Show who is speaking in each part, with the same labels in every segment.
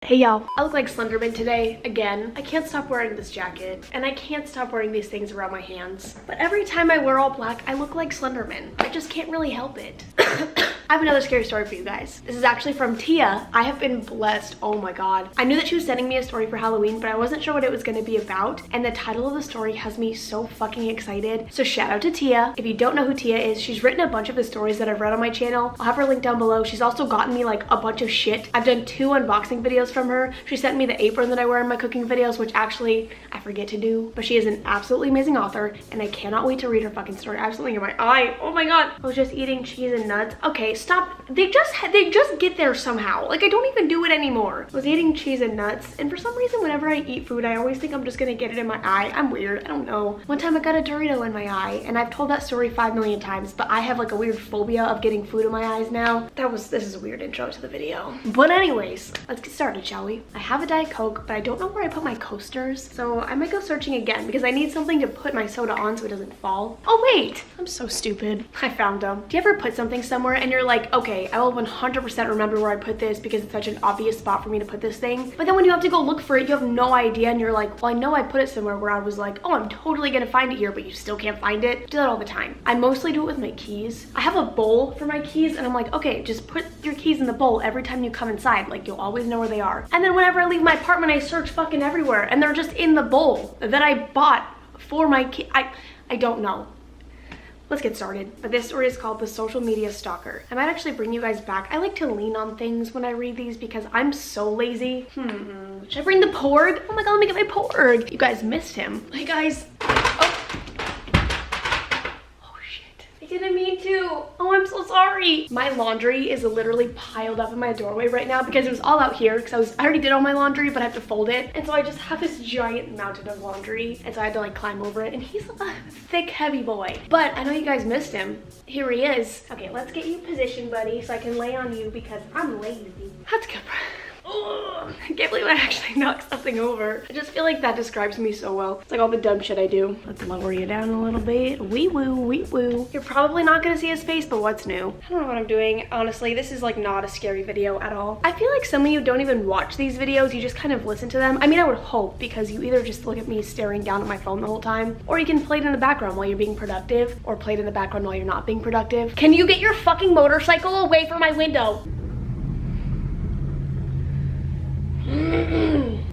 Speaker 1: Hey y'all, I look like Slenderman today, again. I can't stop wearing this jacket, and I can't stop wearing these things around my hands. But every time I wear all black, I look like Slenderman. I just can't really help it. I have another scary story for you guys. This is actually from Tia. I have been blessed, oh my god. I knew that she was sending me a story for Halloween, but I wasn't sure what it was gonna be about, and the title of the story has me so fucking excited. So shout out to Tia. If you don't know who Tia is, she's written a bunch of the stories that I've read on my channel. I'll have her link down below. She's also gotten me like a bunch of shit. I've done 2 unboxing videos from her. She sent me the apron that I wear in my cooking videos, which actually I forget to do, but she is an absolutely amazing author, and I cannot wait to read her fucking story. I have something in my eye. Oh my god. I was just eating cheese and nuts. Okay, stop. They just get there somehow. Like, I don't even do it anymore. I was eating cheese and nuts, and for some reason, whenever I eat food, I always think I'm just gonna get it in my eye. I'm weird. I don't know. One time I got a Dorito in my eye, and I've told that story 5 million times, but I have like a weird phobia of getting food in my eyes now. This is a weird intro to the video. But anyways, let's get started, shall we? I have a Diet Coke, but I don't know where I put my coasters, so I might go searching again because I need something to put my soda on so it doesn't fall. Oh wait, I'm so stupid. I found them. Do you ever put something somewhere and you're like, okay, I will 100% remember where I put this because it's such an obvious spot for me to put this thing, but then when you have to go look for it, you have no idea, and you're like, well, I know I put it somewhere where I was like, oh, I'm totally gonna find it here, but you still can't find it. I do that all the time. I mostly do it with my keys. I have a bowl for my keys, and I'm like, okay, just put your keys in the bowl every time you come inside, like you'll always know where they are. And then whenever I leave my apartment, I search fucking everywhere, and they're just in the bowl that I bought for my key. I don't know. Let's get started. But this story is called The Social Media Stalker. I might actually bring you guys back. I like to lean on things when I read these because I'm so lazy. Should I bring the porg? Oh my god, let me get my porg. You guys missed him. Hey guys. Oh shit. I didn't mean to. Oh, I'm so sorry. My laundry is literally piled up in my doorway right now because it was all out here because I already did all my laundry, but I have to fold it. And so I just have this giant mountain of laundry. And so I had to like climb over it. And he's a thick, heavy boy. But I know you guys missed him. Here he is. Okay, let's get you positioned, buddy, so I can lay on you because I'm lazy. That's good. Oh, I can't believe I actually knocked something over. I just feel like that describes me so well. It's like all the dumb shit I do. Let's lower you down a little bit. Wee woo, wee woo. You're probably not gonna see his face, but what's new? I don't know what I'm doing. Honestly, this is like not a scary video at all. I feel like some of you don't even watch these videos. You just kind of listen to them. I mean, I would hope, because you either just look at me staring down at my phone the whole time, or you can play it in the background while you're being productive, or play it in the background while you're not being productive. Can you get your fucking motorcycle away from my window?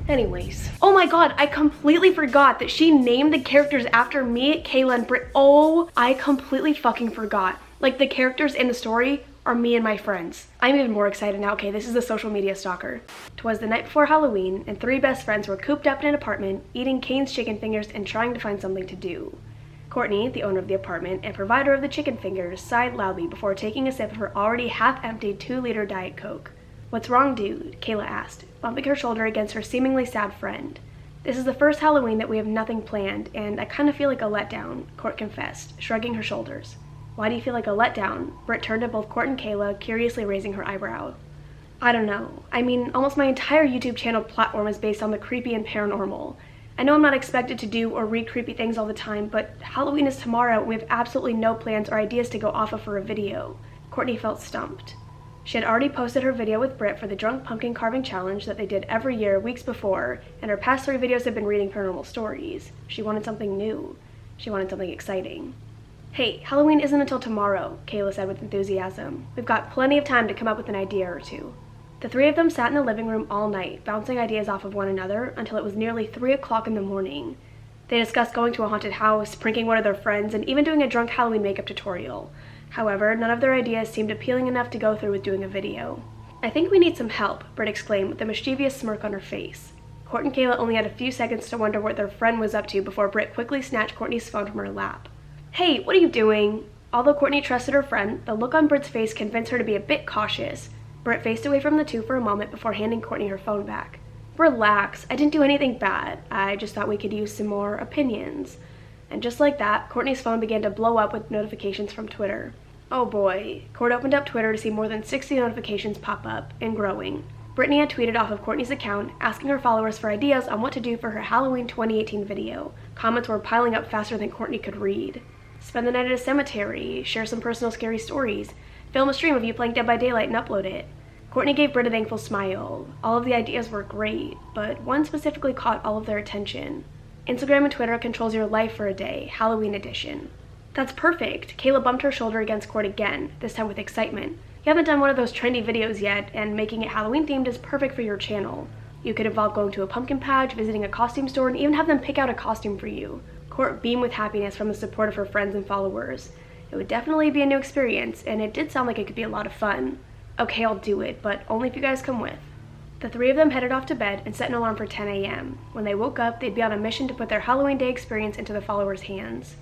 Speaker 1: Anyways, oh my god, I completely forgot that she named the characters after me, Kayla, and Britt. Oh, I completely fucking forgot. Like, the characters in the story are me and my friends. I'm even more excited now. Okay, this is The Social Media Stalker. 'Twas the night before Halloween, and 3 best friends were cooped up in an apartment, eating Cane's chicken fingers and trying to find something to do. Courtney, the owner of the apartment and provider of the chicken fingers, sighed loudly before taking a sip of her already half-emptied 2-liter Diet Coke. "What's wrong, dude?" Kayla asked, bumping her shoulder against her seemingly sad friend. "This is the first Halloween that we have nothing planned, and I kind of feel like a letdown," Court confessed, shrugging her shoulders. "Why do you feel like a letdown?" Britt turned to both Court and Kayla, curiously raising her eyebrow. "I don't know. I mean, almost my entire YouTube channel platform is based on the creepy and paranormal. I know I'm not expected to do or read creepy things all the time, but Halloween is tomorrow and we have absolutely no plans or ideas to go off of for a video." Courtney felt stumped. She had already posted her video with Britt for the drunk pumpkin carving challenge that they did every year weeks before, and her past 3 videos had been reading paranormal stories. She wanted something new. She wanted something exciting. "Hey, Halloween isn't until tomorrow," Kayla said with enthusiasm. "We've got plenty of time to come up with an idea or 2. The 3 of them sat in the living room all night, bouncing ideas off of one another until it was nearly 3 o'clock in the morning. They discussed going to a haunted house, pranking one of their friends, and even doing a drunk Halloween makeup tutorial. However, none of their ideas seemed appealing enough to go through with doing a video. "I think we need some help," Britt exclaimed with a mischievous smirk on her face. Court and Kayla only had a few seconds to wonder what their friend was up to before Britt quickly snatched Courtney's phone from her lap. "Hey, what are you doing?" Although Courtney trusted her friend, the look on Britt's face convinced her to be a bit cautious. Britt faced away from the 2 for a moment before handing Courtney her phone back. "Relax, I didn't do anything bad. I just thought we could use some more opinions." And just like that, Courtney's phone began to blow up with notifications from Twitter. Oh boy. Court opened up Twitter to see more than 60 notifications pop up, and growing. Brittany had tweeted off of Courtney's account, asking her followers for ideas on what to do for her Halloween 2018 video. Comments were piling up faster than Courtney could read. "Spend the night at a cemetery, share some personal scary stories, film a stream of you playing Dead by Daylight and upload it." Courtney gave Britt a thankful smile. All of the ideas were great, but one specifically caught all of their attention. Instagram and Twitter controls your life for a day, Halloween edition. That's perfect. Kayla bumped her shoulder against Court again, this time with excitement. You haven't done one of those trendy videos yet, and making it Halloween themed is perfect for your channel. You could involve going to a pumpkin patch, visiting a costume store, and even have them pick out a costume for you. Court beamed with happiness from the support of her friends and followers. It would definitely be a new experience, and it did sound like it could be a lot of fun. Okay, I'll do it, but only if you guys come with. The three of them headed off to bed and set an alarm for 10 a.m. When they woke up, they'd be on a mission to put their Halloween day experience into the followers' hands.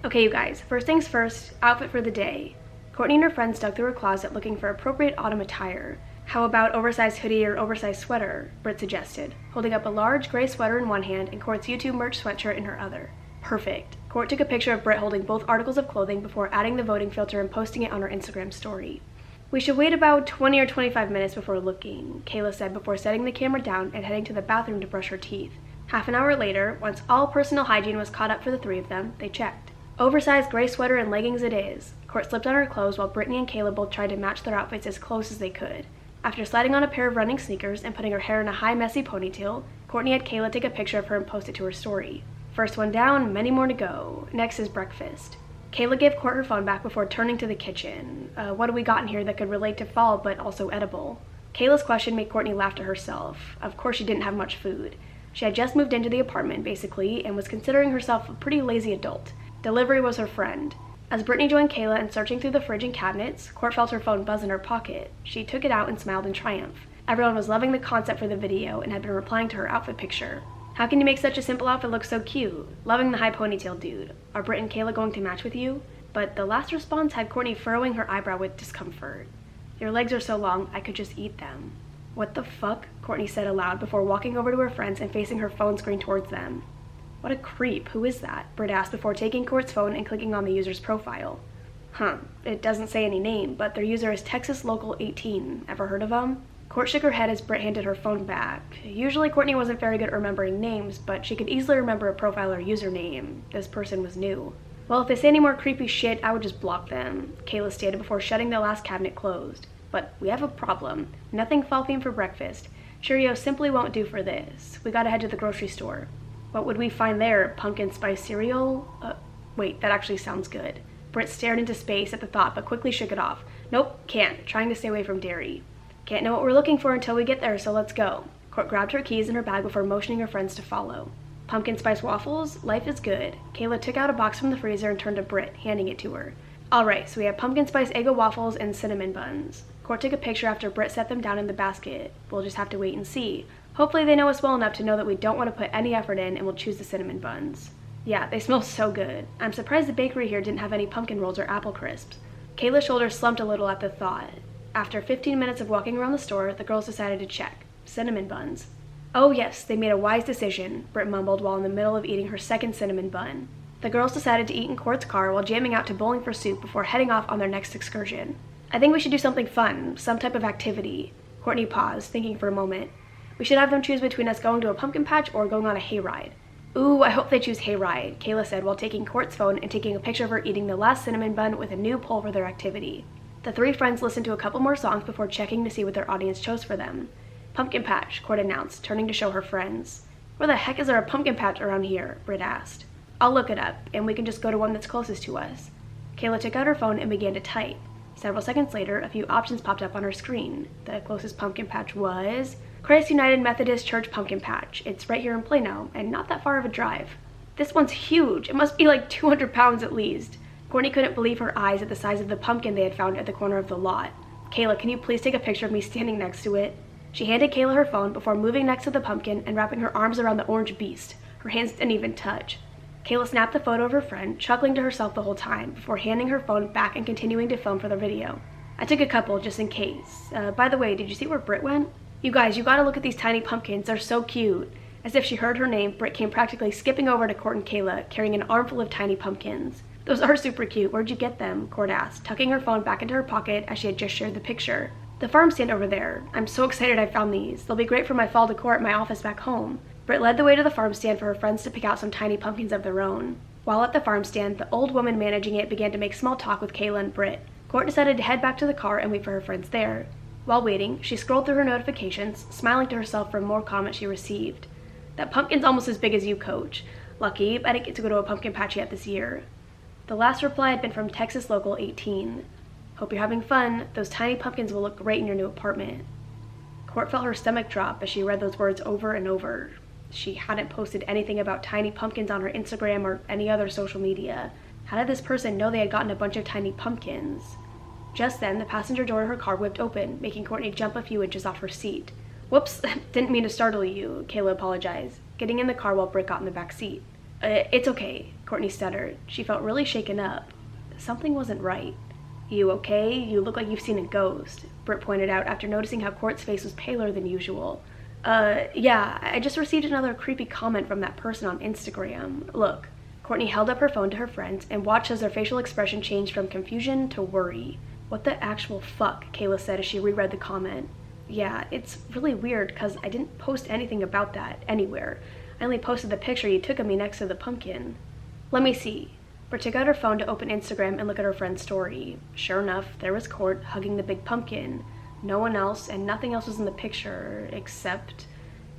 Speaker 1: Okay, you guys, first things first, outfit for the day. Courtney and her friends dug through her closet looking for appropriate autumn attire. How about oversized hoodie or oversized sweater? Britt suggested, holding up a large gray sweater in one hand and Court's YouTube merch sweatshirt in her other. Perfect. Court took a picture of Britt holding both articles of clothing before adding the voting filter and posting it on her Instagram story. We should wait about 20 or 25 minutes before looking, Kayla said before setting the camera down and heading to the bathroom to brush her teeth. Half an hour later, once all personal hygiene was caught up for the three of them, they checked. Oversized gray sweater and leggings it is. Court slipped on her clothes while Brittany and Kayla both tried to match their outfits as close as they could. After sliding on a pair of running sneakers and putting her hair in a high messy ponytail, Courtney had Kayla take a picture of her and post it to her story. First one down, many more to go. Next is breakfast. Kayla gave Court her phone back before turning to the kitchen. What do we got in here that could relate to fall but also edible? Kayla's question made Courtney laugh to herself. Of course she didn't have much food. She had just moved into the apartment, basically, and was considering herself a pretty lazy adult. Delivery was her friend. As Brittany joined Kayla in searching through the fridge and cabinets, Court felt her phone buzz in her pocket. She took it out and smiled in triumph. Everyone was loving the concept for the video and had been replying to her outfit picture. How can you make such a simple outfit look so cute? Loving the high ponytail, dude. Are Britt and Kayla going to match with you? But the last response had Courtney furrowing her eyebrow with discomfort. Your legs are so long, I could just eat them. What the fuck? Courtney said aloud before walking over to her friends and facing her phone screen towards them. What a creep. Who is that? Britt asked before taking Court's phone and clicking on the user's profile. It doesn't say any name, but their user is Texas Local 18. Ever heard of them? Court shook her head as Britt handed her phone back. Usually Courtney wasn't very good at remembering names, but she could easily remember a profile or username. This person was new. Well, if they say any more creepy shit, I would just block them, Kayla stated before shutting the last cabinet closed. But we have a problem. Nothing fall-themed for breakfast. Cheerios simply won't do for this. We gotta head to the grocery store. What would we find there? Pumpkin spice cereal? Wait, that actually sounds good. Britt stared into space at the thought, but quickly shook it off. Nope, can't. Trying to stay away from dairy. Can't know what we're looking for until we get there, so let's go. Court grabbed her keys in her bag before motioning her friends to follow. Pumpkin spice waffles? Life is good. Kayla took out a box from the freezer and turned to Britt, handing it to her. Alright, so we have pumpkin spice Eggo waffles and cinnamon buns. Court took a picture after Britt set them down in the basket. We'll just have to wait and see. Hopefully they know us well enough to know that we don't want to put any effort in and will choose the cinnamon buns. Yeah, they smell so good. I'm surprised the bakery here didn't have any pumpkin rolls or apple crisps. Kayla's shoulders slumped a little at the thought. After 15 minutes of walking around the store, the girls decided to check. Cinnamon buns. Oh yes, they made a wise decision, Britt mumbled while in the middle of eating her second cinnamon bun. The girls decided to eat in Court's car while jamming out to Bowling for Soup before heading off on their next excursion. I think we should do something fun, some type of activity. Courtney paused, thinking for a moment. We should have them choose between us going to a pumpkin patch or going on a hayride. Ooh, I hope they choose hayride, Kayla said while taking Court's phone and taking a picture of her eating the last cinnamon bun with a new poll for their activity. The three friends listened to a couple more songs before checking to see what their audience chose for them. Pumpkin patch, Court announced, turning to show her friends. Where the heck is there a pumpkin patch around here? Britt asked. I'll look it up, and we can just go to one that's closest to us. Kayla took out her phone and began to type. Several seconds later, a few options popped up on her screen. The closest pumpkin patch was Christ United Methodist Church Pumpkin Patch. It's right here in Plano, and not that far of a drive. This one's huge. It must be like 200 pounds at least. Courtney couldn't believe her eyes at the size of the pumpkin they had found at the corner of the lot. Kayla, can you please take a picture of me standing next to it? She handed Kayla her phone before moving next to the pumpkin and wrapping her arms around the orange beast. Her hands didn't even touch. Kayla snapped the photo of her friend, chuckling to herself the whole time, before handing her phone back and continuing to film for the video. I took a couple just in case. By the way, did you see where Britt went? You guys, you gotta look at these tiny pumpkins. They're so cute. As if she heard her name, Britt came practically skipping over to Court and Kayla, carrying an armful of tiny pumpkins. Those are super cute. Where'd you get them? Court asked, tucking her phone back into her pocket as she had just shared the picture. The farm stand over there. I'm so excited I found these. They'll be great for my fall decor at my office back home. Britt led the way to the farm stand for her friends to pick out some tiny pumpkins of their own. While at the farm stand, the old woman managing it began to make small talk with Kayla and Britt. Court decided to head back to the car and wait for her friends there. While waiting, she scrolled through her notifications, smiling to herself from more comments she received. That pumpkin's almost as big as you, coach. Lucky, I didn't get to go to a pumpkin patch yet this year. The last reply had been from Texas Local 18. Hope you're having fun. Those tiny pumpkins will look great in your new apartment. Court felt her stomach drop as she read those words over and over. She hadn't posted anything about tiny pumpkins on her Instagram or any other social media. How did this person know they had gotten a bunch of tiny pumpkins? Just then, the passenger door of her car whipped open, making Courtney jump a few inches off her seat. Whoops, didn't mean to startle you, Kayla apologized, getting in the car while Britt got in the back seat. It's okay, Courtney stuttered. She felt really shaken up. Something wasn't right. You okay? You look like you've seen a ghost, Britt pointed out after noticing how Court's face was paler than usual. Yeah, I just received another creepy comment from that person on Instagram. Look. Courtney held up her phone to her friends and watched as their facial expression changed from confusion to worry. What the actual fuck, Kayla said as she reread the comment. Yeah, it's really weird because I didn't post anything about that anywhere. I only posted the picture you took of me next to the pumpkin. Let me see. Britt took out her phone to open Instagram and look at her friend's story. Sure enough, there was Court hugging the big pumpkin. No one else and nothing else was in the picture except...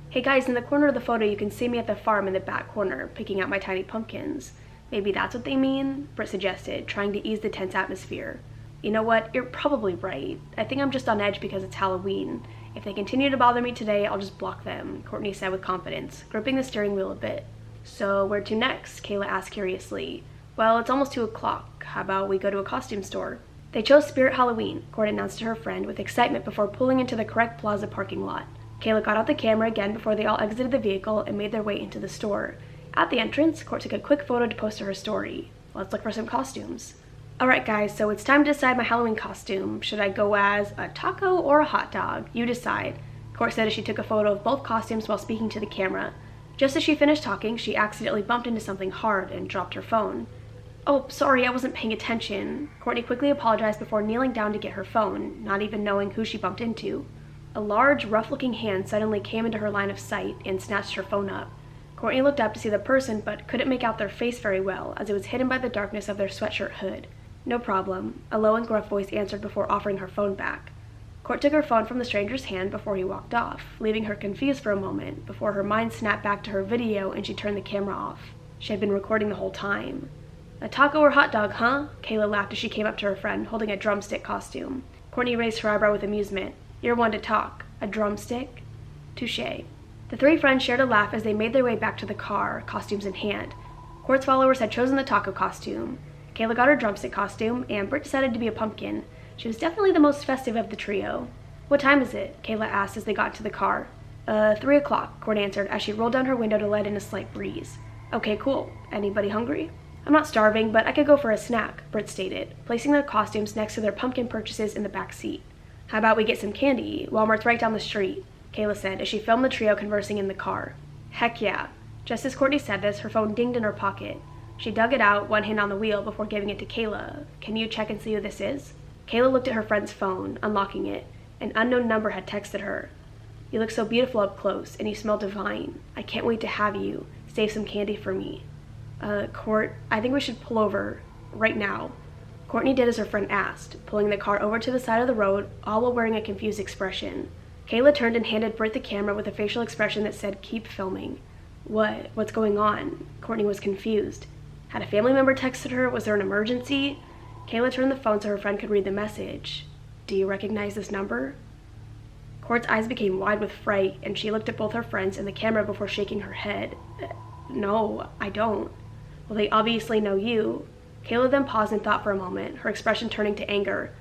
Speaker 1: Hey guys, in the corner of the photo you can see me at the farm in the back corner, picking out my tiny pumpkins. Maybe that's what they mean? Britt suggested, trying to ease the tense atmosphere. You know what? You're probably right. I think I'm just on edge because it's Halloween. If they continue to bother me today, I'll just block them, Courtney said with confidence, gripping the steering wheel a bit. So where to next? Kayla asked curiously. Well, it's almost 2 o'clock. How about we go to a costume store? They chose Spirit Halloween, Court announced to her friend with excitement before pulling into the correct plaza parking lot. Kayla got out the camera again before they all exited the vehicle and made their way into the store. At the entrance, Court took a quick photo to post to her story. Let's look for some costumes. Alright guys, so it's time to decide my Halloween costume. Should I go as a taco or a hot dog? You decide. Court said as she took a photo of both costumes while speaking to the camera. Just as she finished talking, she accidentally bumped into something hard and dropped her phone. Oh, sorry, I wasn't paying attention. Courtney quickly apologized before kneeling down to get her phone, not even knowing who she bumped into. A large, rough-looking hand suddenly came into her line of sight and snatched her phone up. Courtney looked up to see the person but couldn't make out their face very well as it was hidden by the darkness of their sweatshirt hood. No problem, a low and gruff voice answered before offering her phone back. Court took her phone from the stranger's hand before he walked off, leaving her confused for a moment before her mind snapped back to her video and she turned the camera off. She had been recording the whole time. A taco or hot dog, huh? Kayla laughed as she came up to her friend, holding a drumstick costume. Courtney raised her eyebrow with amusement. You're one to talk. A drumstick? Touché. The three friends shared a laugh as they made their way back to the car, costumes in hand. Court's followers had chosen the taco costume. Kayla got her drumstick costume, and Britt decided to be a pumpkin. She was definitely the most festive of the trio. What time is it? Kayla asked as they got to the car. 3 o'clock, Court answered as she rolled down her window to let in a slight breeze. Okay, cool. Anybody hungry? I'm not starving, but I could go for a snack, Britt stated, placing their costumes next to their pumpkin purchases in the back seat. How about we get some candy? Walmart's right down the street, Kayla said as she filmed the trio conversing in the car. Heck yeah. Just as Courtney said this, her phone dinged in her pocket. She dug it out, one hand on the wheel, before giving it to Kayla. Can you check and see who this is? Kayla looked at her friend's phone, unlocking it. An unknown number had texted her. You look so beautiful up close, and you smell divine. I can't wait to have you. Save some candy for me. Court, I think we should pull over. Right now. Courtney did as her friend asked, pulling the car over to the side of the road, all while wearing a confused expression. Kayla turned and handed Britt the camera with a facial expression that said, keep filming. What's going on? Courtney was confused. Had a family member texted her? Was there an emergency? Kayla turned the phone so her friend could read the message. Do you recognize this number? Court's eyes became wide with fright, and she looked at both her friends and the camera before shaking her head. No, I don't. Well, they obviously know you. Kayla then paused and thought for a moment, her expression turning to anger.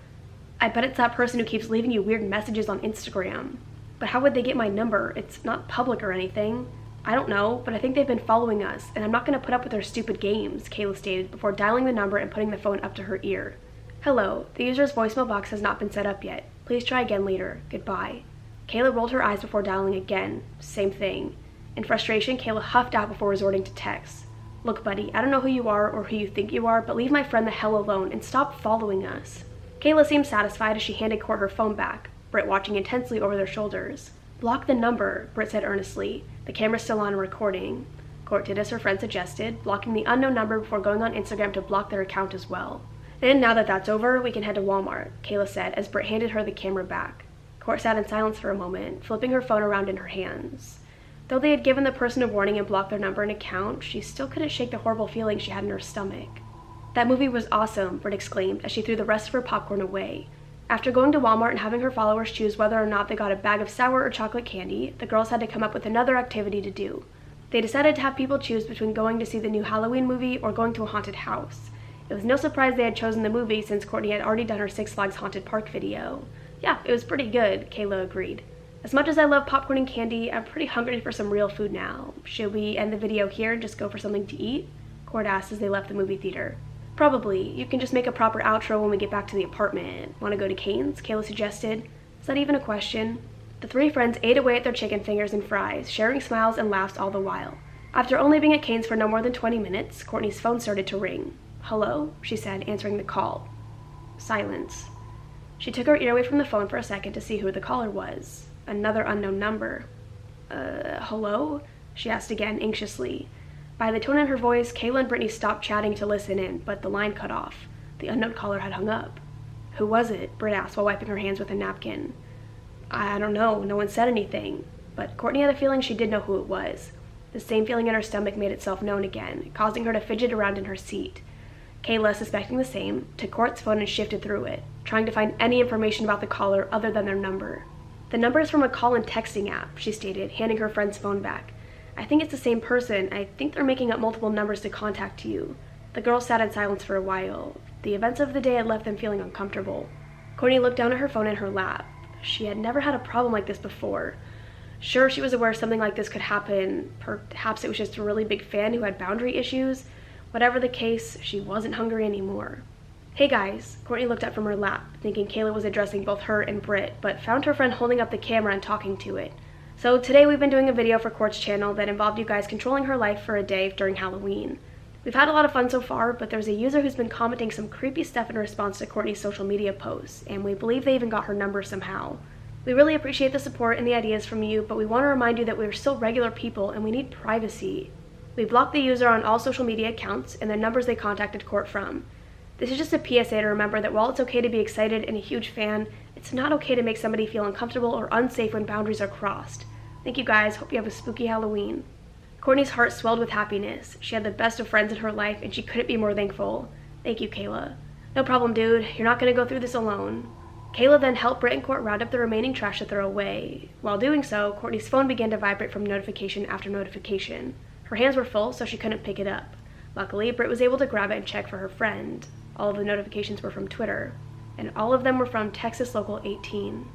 Speaker 1: I bet it's that person who keeps leaving you weird messages on Instagram. But how would they get my number? It's not public or anything. I don't know, but I think they've been following us, and I'm not going to put up with their stupid games, Kayla stated before dialing the number and putting the phone up to her ear. Hello, the user's voicemail box has not been set up yet. Please try again later. Goodbye. Kayla rolled her eyes before dialing again. Same thing. In frustration, Kayla huffed out before resorting to text. Look, buddy, I don't know who you are or who you think you are, but leave my friend the hell alone and stop following us. Kayla seemed satisfied as she handed Court her phone back, Britt watching intensely over their shoulders. Block the number, Britt said earnestly. The camera's still on and recording. Court did as her friend suggested, blocking the unknown number before going on Instagram to block their account as well. And now that that's over, we can head to Walmart, Kayla said as Britt handed her the camera back. Court sat in silence for a moment, flipping her phone around in her hands. Though they had given the person a warning and blocked their number and account, she still couldn't shake the horrible feeling she had in her stomach. That movie was awesome, Britt exclaimed as she threw the rest of her popcorn away. After going to Walmart and having her followers choose whether or not they got a bag of sour or chocolate candy, the girls had to come up with another activity to do. They decided to have people choose between going to see the new Halloween movie or going to a haunted house. It was no surprise they had chosen the movie since Courtney had already done her Six Flags Haunted Park video. Yeah, it was pretty good, Kayla agreed. As much as I love popcorn and candy, I'm pretty hungry for some real food now. Should we end the video here and just go for something to eat? Court asked as they left the movie theater. Probably. You can just make a proper outro when we get back to the apartment. Want to go to Cane's? Kayla suggested. Is that even a question? The three friends ate away at their chicken fingers and fries, sharing smiles and laughs all the while. After only being at Cane's for no more than 20 minutes, Courtney's phone started to ring. "Hello?" she said, answering the call. Silence. She took her ear away from the phone for a second to see who the caller was. Another unknown number. Hello?" she asked again, anxiously. By the tone in her voice, Kayla and Brittany stopped chatting to listen in, but the line cut off. The unknown caller had hung up. "Who was it?" Britt asked while wiping her hands with a napkin. "I don't know. No one said anything." But Courtney had a feeling she did know who it was. The same feeling in her stomach made itself known again, causing her to fidget around in her seat. Kayla, suspecting the same, took Court's phone and shifted through it, trying to find any information about the caller other than their number. "The number is from a call and texting app," she stated, handing her friend's phone back. "I think it's the same person. I think they're making up multiple numbers to contact you." The girls sat in silence for a while. The events of the day had left them feeling uncomfortable. Courtney looked down at her phone in her lap. She had never had a problem like this before. Sure, she was aware something like this could happen. Perhaps it was just a really big fan who had boundary issues. Whatever the case, she wasn't hungry anymore. "Hey guys," Courtney looked up from her lap, thinking Kayla was addressing both her and Britt, but found her friend holding up the camera and talking to it. "So today we've been doing a video for Court's channel that involved you guys controlling her life for a day during Halloween. We've had a lot of fun so far, but there's a user who's been commenting some creepy stuff in response to Courtney's social media posts, and we believe they even got her number somehow. We really appreciate the support and the ideas from you, but we want to remind you that we're still regular people and we need privacy. We blocked the user on all social media accounts and the numbers they contacted Court from. This is just a PSA to remember that while it's okay to be excited and a huge fan, it's not okay to make somebody feel uncomfortable or unsafe when boundaries are crossed. Thank you guys. Hope you have a spooky Halloween." Courtney's heart swelled with happiness. She had the best of friends in her life and she couldn't be more thankful. "Thank you, Kayla." "No problem, dude. You're not going to go through this alone." Kayla then helped Britt and Court round up the remaining trash to throw away. While doing so, Courtney's phone began to vibrate from notification after notification. Her hands were full, so she couldn't pick it up. Luckily, Britt was able to grab it and check for her friend. All of the notifications were from Twitter, and all of them were from Texas Local 18.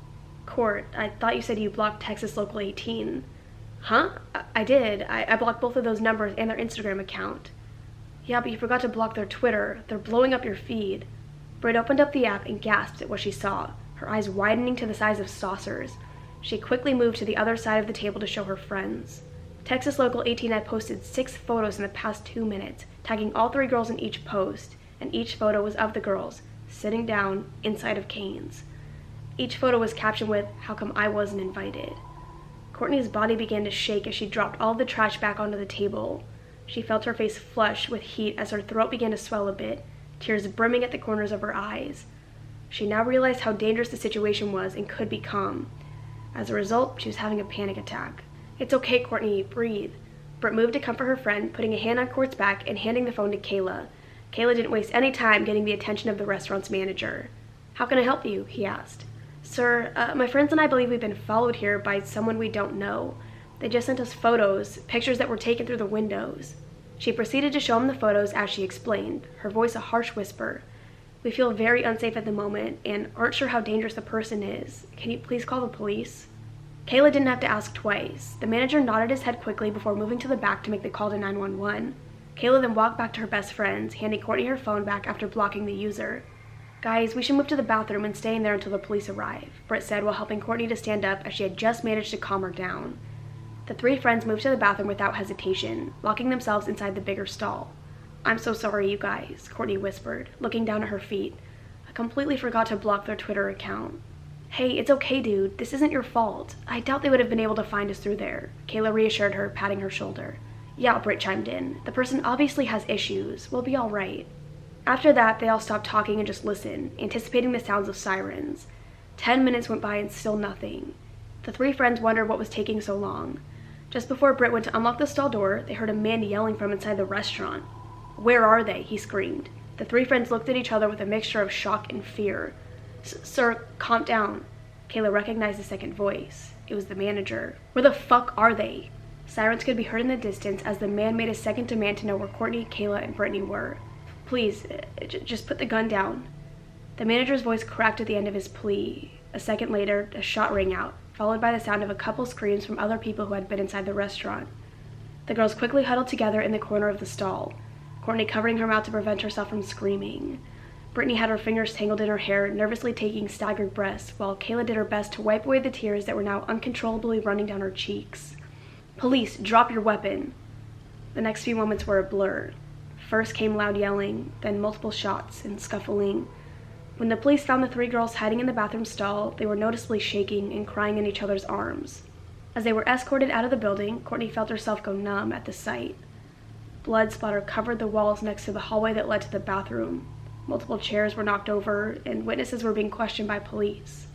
Speaker 1: "Court, I thought you said you blocked Texas Local 18. "Huh? I did. I blocked both of those numbers and their Instagram account." "Yeah, but you forgot to block their Twitter. They're blowing up your feed." Britt opened up the app and gasped at what she saw, her eyes widening to the size of saucers. She quickly moved to the other side of the table to show her friends. Texas Local 18 had posted 6 photos in the past 2 minutes, tagging all 3 girls in each post, and each photo was of the girls, sitting down inside of Cane's. Each photo was captioned with, "How come I wasn't invited?" Courtney's body began to shake as she dropped all the trash back onto the table. She felt her face flush with heat as her throat began to swell a bit, tears brimming at the corners of her eyes. She now realized how dangerous the situation was and could become. As a result, she was having a panic attack. "It's okay, Courtney, breathe." Britt moved to comfort her friend, putting a hand on Court's back and handing the phone to Kayla. Kayla didn't waste any time getting the attention of the restaurant's manager. "How can I help you?" he asked. "Sir, my friends and I believe we've been followed here by someone we don't know. They just sent us photos, pictures that were taken through the windows." She proceeded to show him the photos as she explained, her voice a harsh whisper. "We feel very unsafe at the moment and aren't sure how dangerous the person is. Can you please call the police?" Kayla didn't have to ask twice. The manager nodded his head quickly before moving to the back to make the call to 911. Kayla then walked back to her best friends, handing Courtney her phone back after blocking the user. "Guys, we should move to the bathroom and stay in there until the police arrive," Britt said while helping Courtney to stand up as she had just managed to calm her down. The 3 friends moved to the bathroom without hesitation, locking themselves inside the bigger stall. "I'm so sorry, you guys," Courtney whispered, looking down at her feet. "I completely forgot to block their Twitter account." "Hey, it's okay, dude. This isn't your fault. I doubt they would have been able to find us through there," Kayla reassured her, patting her shoulder. "Yeah," Britt chimed in. "The person obviously has issues. We'll be all right." After that, they all stopped talking and just listened, anticipating the sounds of sirens. 10 minutes went by and still nothing. The three friends wondered what was taking so long. Just before Britt went to unlock the stall door, they heard a man yelling from inside the restaurant. "Where are they?" he screamed. The three friends looked at each other with a mixture of shock and fear. "Sir, calm down." Kayla recognized the second voice. It was the manager. "Where the fuck are they?" Sirens could be heard in the distance as the man made a second demand to know where Courtney, Kayla, and Brittany were. "Please, just put the gun down." The manager's voice cracked at the end of his plea. A second later, a shot rang out, followed by the sound of a couple screams from other people who had been inside the restaurant. The girls quickly huddled together in the corner of the stall, Courtney covering her mouth to prevent herself from screaming. Brittany had her fingers tangled in her hair, nervously taking staggered breaths, while Kayla did her best to wipe away the tears that were now uncontrollably running down her cheeks. "Police, drop your weapon." The next few moments were a blur. First came loud yelling, then multiple shots and scuffling. When the police found the three girls hiding in the bathroom stall, they were noticeably shaking and crying in each other's arms. As they were escorted out of the building, Courtney felt herself go numb at the sight. Blood splatter covered the walls next to the hallway that led to the bathroom. Multiple chairs were knocked over, and witnesses were being questioned by police.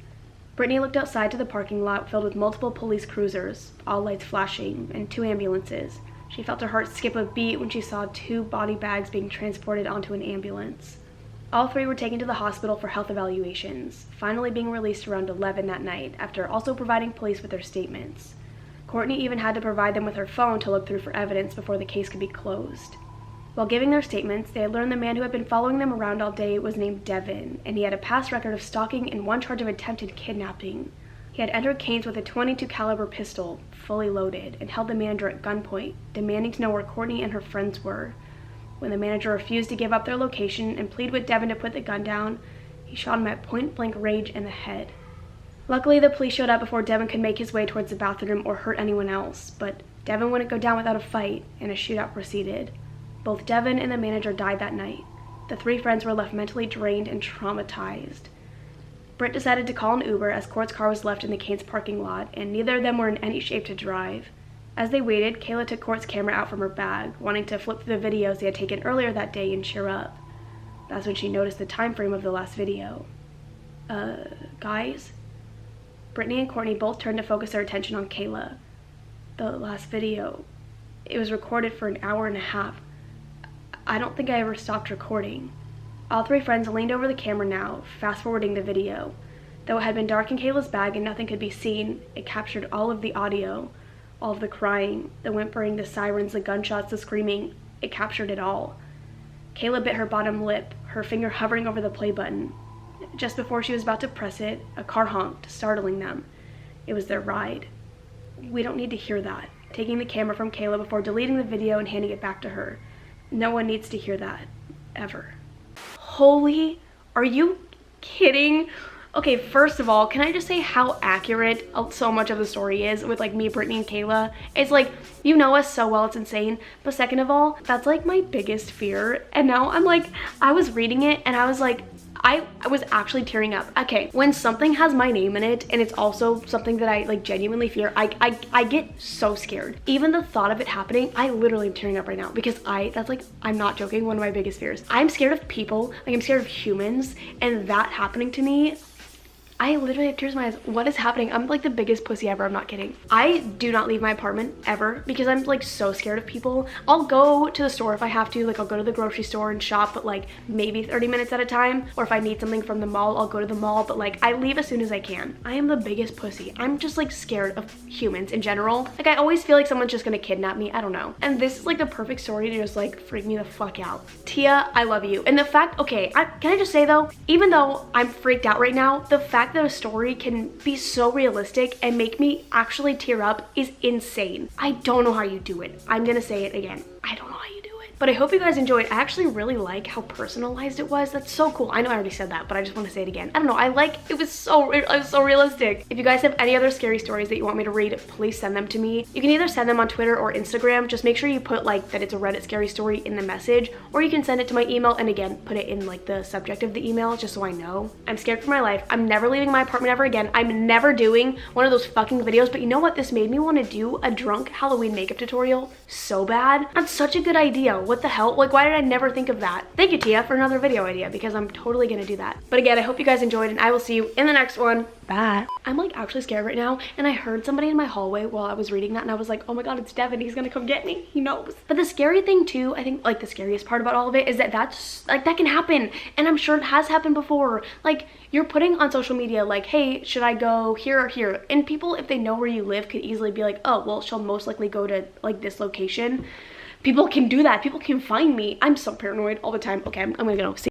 Speaker 1: Brittany looked outside to the parking lot filled with multiple police cruisers, all lights flashing, and 2 ambulances. She felt her heart skip a beat when she saw 2 body bags being transported onto an ambulance. All 3 were taken to the hospital for health evaluations, finally being released around 11 that night, after also providing police with their statements. Courtney even had to provide them with her phone to look through for evidence before the case could be closed. While giving their statements, they had learned the man who had been following them around all day was named Devin, and he had a past record of stalking and 1 charge of attempted kidnapping. He had entered Kane's with a .22 caliber pistol, fully loaded, and held the manager at gunpoint, demanding to know where Courtney and her friends were. When the manager refused to give up their location and pleaded with Devin to put the gun down, he shot him at point-blank range in the head. Luckily, the police showed up before Devin could make his way towards the bathroom or hurt anyone else, but Devin wouldn't go down without a fight, and a shootout proceeded. Both Devin and the manager died that night. The 3 friends were left mentally drained and traumatized. Britt decided to call an Uber as Court's car was left in the Kane's parking lot, and neither of them were in any shape to drive. As they waited, Kayla took Court's camera out from her bag, wanting to flip through the videos they had taken earlier that day and cheer up. That's when she noticed the time frame of the last video. Guys? Brittany and Courtney both turned to focus their attention on Kayla. The last video. It was recorded for an hour and a half. I don't think I ever stopped recording. All 3 friends leaned over the camera now, fast-forwarding the video. Though it had been dark in Kayla's bag and nothing could be seen, it captured all of the audio. All of the crying, the whimpering, the sirens, the gunshots, the screaming. It captured it all. Kayla bit her bottom lip, her finger hovering over the play button. Just before she was about to press it, a car honked, startling them. It was their ride. We don't need to hear that. Taking the camera from Kayla before deleting the video and handing it back to her. No one needs to hear that. Ever. Holy, are you kidding? Okay, first of all, can I just say how accurate so much of the story is with like me, Brittany, and Kayla? It's like, you know us so well, it's insane. But second of all, that's like my biggest fear. And now I'm like, I was reading it and I was like, I was actually tearing up. Okay, when something has my name in it and it's also something that I like genuinely fear, I get so scared. Even the thought of it happening, I literally am tearing up right now because that's like, I'm not joking, one of my biggest fears. I'm scared of people, like I'm scared of humans, and that happening to me, I literally have tears in my eyes. What is happening? I'm like the biggest pussy ever. I'm not kidding. I do not leave my apartment ever because I'm like so scared of people. I'll go to the store if I have to. Like I'll go to the grocery store and shop, but like maybe 30 minutes at a time. Or if I need something from the mall, I'll go to the mall. But like I leave as soon as I can. I am the biggest pussy. I'm just like scared of humans in general. Like I always feel like someone's just gonna kidnap me. I don't know. And this is like the perfect story to just like freak me the fuck out. Tia, I love you. And the fact, okay, can I just say though, even though I'm freaked out right now, the fact that a story can be so realistic and make me actually tear up is insane. I don't know how you do it. I'm gonna say it again. I don't know how you do it. But I hope you guys enjoyed. I actually really like how personalized it was. That's so cool. I know I already said that, but I just want to say it again. I don't know. it was so realistic. If you guys have any other scary stories that you want me to read, please send them to me. You can either send them on Twitter or Instagram. Just make sure you put like that it's a Reddit scary story in the message, or you can send it to my email and again, put it in like the subject of the email just so I know. I'm scared for my life. I'm never leaving my apartment ever again. I'm never doing one of those fucking videos, but you know what? This made me want to do a drunk Halloween makeup tutorial so bad. That's such a good idea. what the hell? Like, why did I never think of that? Thank you, Tia, for another video idea, because I'm totally gonna do that. But again, I hope you guys enjoyed, and I will see you in the next one. Bye. I'm like actually scared right now, and I heard somebody in my hallway while I was reading that, and I was like, oh my god, it's Devin, he's gonna come get me, he knows. But the scary thing too, I think like the scariest part about all of it is that that's like, that can happen, and I'm sure it has happened before. Like, you're putting on social media like, hey, should I go here or here? And people, if they know where you live, could easily be like, oh, well, she'll most likely go to like this location. People can do that. People can find me. I'm so paranoid all the time. Okay, I'm gonna go see.